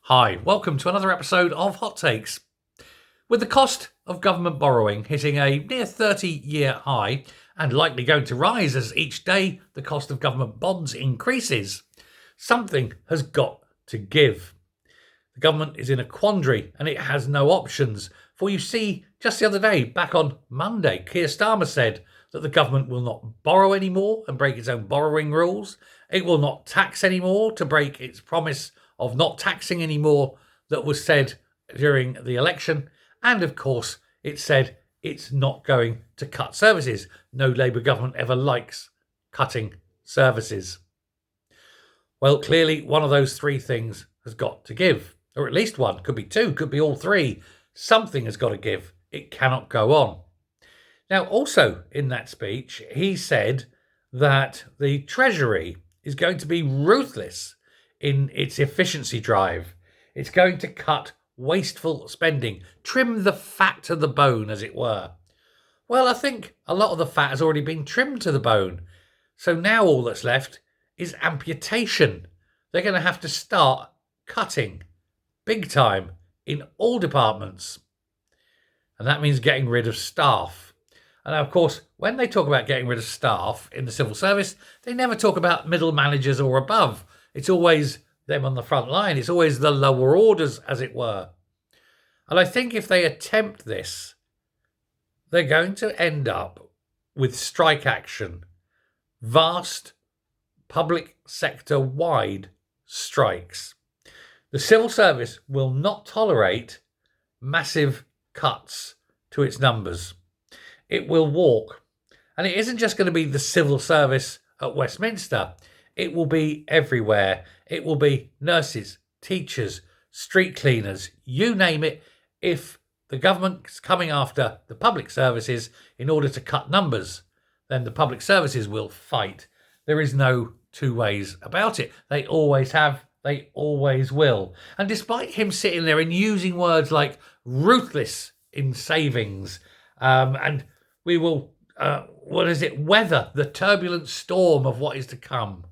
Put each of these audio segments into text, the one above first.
Hi, welcome to another episode of Hot Takes. With the cost of government borrowing hitting a near 30-year high and likely going to rise as each day the cost of government bonds increases, something has got to give. The government is in a quandary and it has no options. For you see, just the other day, back on Monday, Keir Starmer said that the government will not borrow anymore and break its own borrowing rules. It will not tax anymore to break its promise of not taxing anymore that was said during the election. And of course, it said it's not going to cut services. No Labour government ever likes cutting services. Well, clearly one of those three things has got to give, or at least one, could be two, could be all three. Something has got to give. It cannot go on. Now, also in that speech, he said that the Treasury is going to be ruthless in its efficiency drive. It's going to cut wasteful spending, trim the fat to the bone, as it were. Well, I think a lot of the fat has already been trimmed to the bone. So now all that's left is amputation. They're going to have to start cutting big time in all departments. And that means getting rid of staff. And of course, when they talk about getting rid of staff in the civil service, they never talk about middle managers or above. It's always them on the front line. It's always the lower orders, as it were. And I think if they attempt this, they're going to end up with strike action, vast public sector wide strikes. The civil service will not tolerate massive cuts to its numbers. It will walk. And it isn't just going to be the civil service at Westminster. It will be everywhere. It will be nurses, teachers, street cleaners, you name it. If the government's coming after the public services in order to cut numbers, then the public services will fight. There is no two ways about it. They always have, they always will. And despite him sitting there and using words like ruthless in savings, and we will, weather the turbulent storm of what is to come,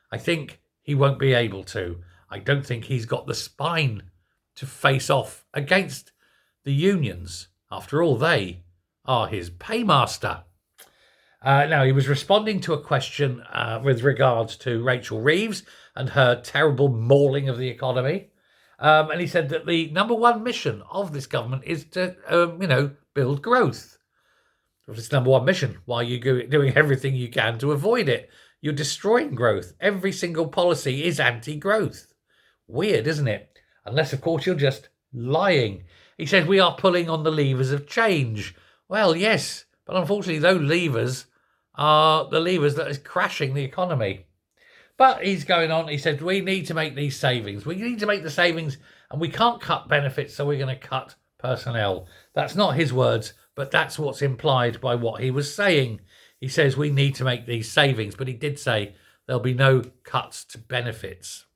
I think he won't be able to. I don't think he's got the spine to face off against the unions. After all, they are his paymaster. Now, he was responding to a question with regards to Rachel Reeves and her terrible mauling of the economy. And he said that the number one mission of this government is to, build growth. If it's number one mission, why are you doing everything you can to avoid it? You're destroying growth. Every single policy is anti-growth. Weird, isn't it? Unless, of course, you're just lying. He said, we are pulling on the levers of change. Well, yes, but unfortunately, those levers are the levers that is crashing the economy. But he's going on. He said, we need to make these savings. We need to make the savings, and we can't cut benefits, so we're going to cut personnel. That's not his words, but that's what's implied by what he was saying. He says we need to make these savings, but he did say there'll be no cuts to benefits.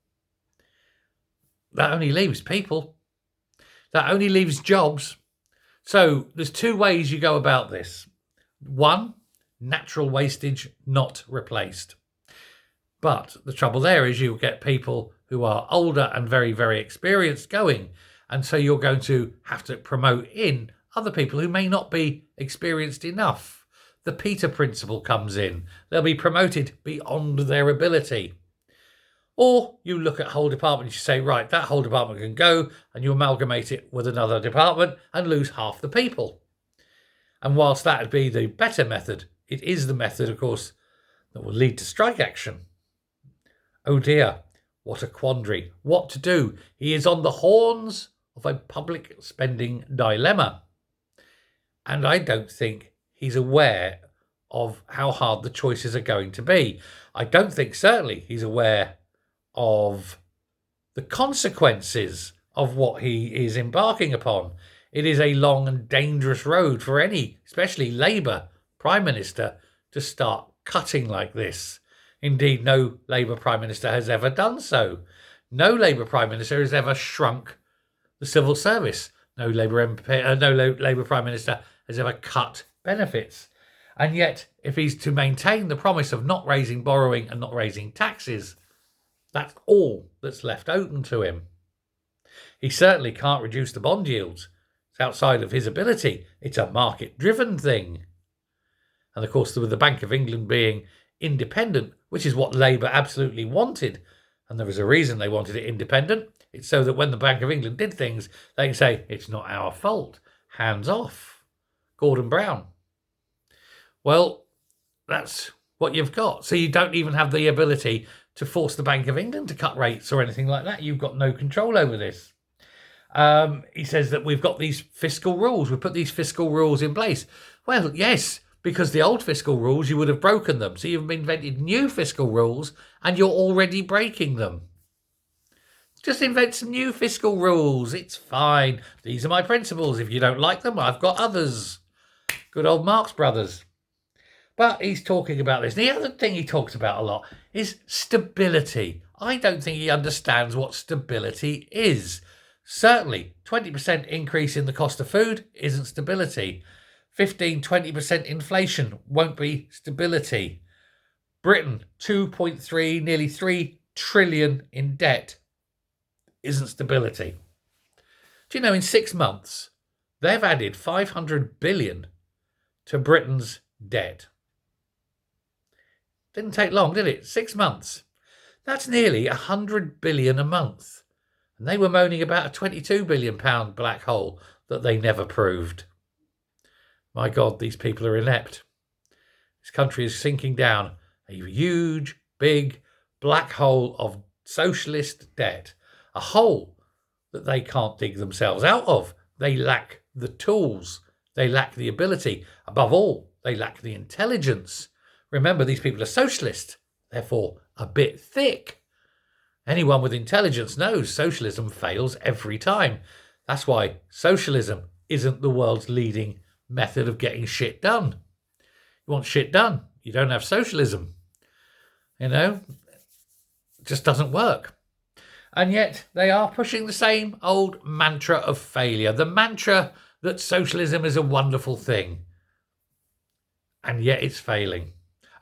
That only leaves people. That only leaves jobs. So there's two ways you go about this. One, natural wastage not replaced. But the trouble there is you'll get people who are older and very, very experienced going. And so you're going to have to promote in other people who may not be experienced enough. The Peter principle comes in. They'll be promoted beyond their ability. Or you look at whole departments, you say, right, that whole department can go, and you amalgamate it with another department and lose half the people. And whilst that would be the better method, it is the method, of course, that will lead to strike action. Oh dear, what a quandary. What to do? He is on the horns of a public spending dilemma. And I don't think he's aware of how hard the choices are going to be. I don't think certainly he's aware of the consequences of what he is embarking upon. It is a long and dangerous road for any, especially Labour Prime Minister, to start cutting like this. Indeed, no Labour Prime Minister has ever done so. No Labour Prime Minister has ever shrunk the civil service. No Labour Prime Minister has ever cut benefits. And yet, if he's to maintain the promise of not raising borrowing and not raising taxes, that's all that's left open to him. He certainly can't reduce the bond yields. It's outside of his ability. It's a market-driven thing. And of course, with the Bank of England being independent, which is what Labour absolutely wanted, and there was a reason they wanted it independent. It's so that when the Bank of England did things, they can say, it's not our fault. Hands off. Gordon Brown. Well, that's what you've got. So you don't even have the ability to force the Bank of England to cut rates or anything like that. You've got no control over this. He says that we've got these fiscal rules. We've put these fiscal rules in place. Well, yes, because the old fiscal rules, you would have broken them. So you've invented new fiscal rules and you're already breaking them. Just invent some new fiscal rules. It's fine. These are my principles. If you don't like them, I've got others. Good old Marx Brothers. But he's talking about this. The other thing he talks about a lot is stability. I don't think he understands what stability is. Certainly, 20% increase in the cost of food isn't stability. 15-20% inflation won't be stability. Britain, 2.3, nearly 3 trillion in debt isn't stability. Do you know, in 6 months, they've added 500 billion to Britain's debt. Didn't take long, did it? 6 months. That's nearly 100 billion a month. And they were moaning about a 22 billion pound black hole that they never proved. My God, these people are inept. This country is sinking down a huge, big black hole of socialist debt. A hole that they can't dig themselves out of. They lack the tools. They lack the ability. Above all, they lack the intelligence. Remember, these people are socialist, therefore a bit thick. Anyone with intelligence knows socialism fails every time. That's why socialism isn't the world's leading method of getting shit done. You want shit done, you don't have socialism. You know, it just doesn't work. And yet they are pushing the same old mantra of failure, the mantra that socialism is a wonderful thing. And yet it's failing.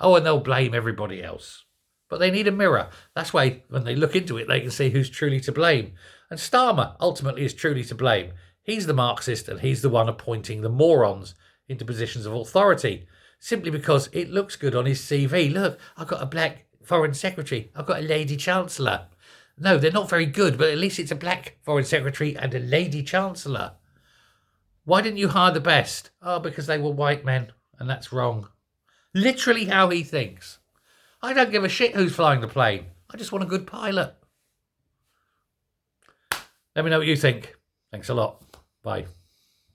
Oh, and they'll blame everybody else. But they need a mirror. That's why when they look into it, they can see who's truly to blame. And Starmer ultimately is truly to blame. He's the Marxist and he's the one appointing the morons into positions of authority simply because it looks good on his CV. Look, I've got a black foreign secretary. I've got a lady chancellor. No, they're not very good, but at least it's a black foreign secretary and a lady chancellor. Why didn't you hire the best? Oh, because they were white men, and that's wrong. Literally how he thinks. I don't give a shit who's flying the plane. I just want a good pilot. Let me know what you think. Thanks a lot. Bye.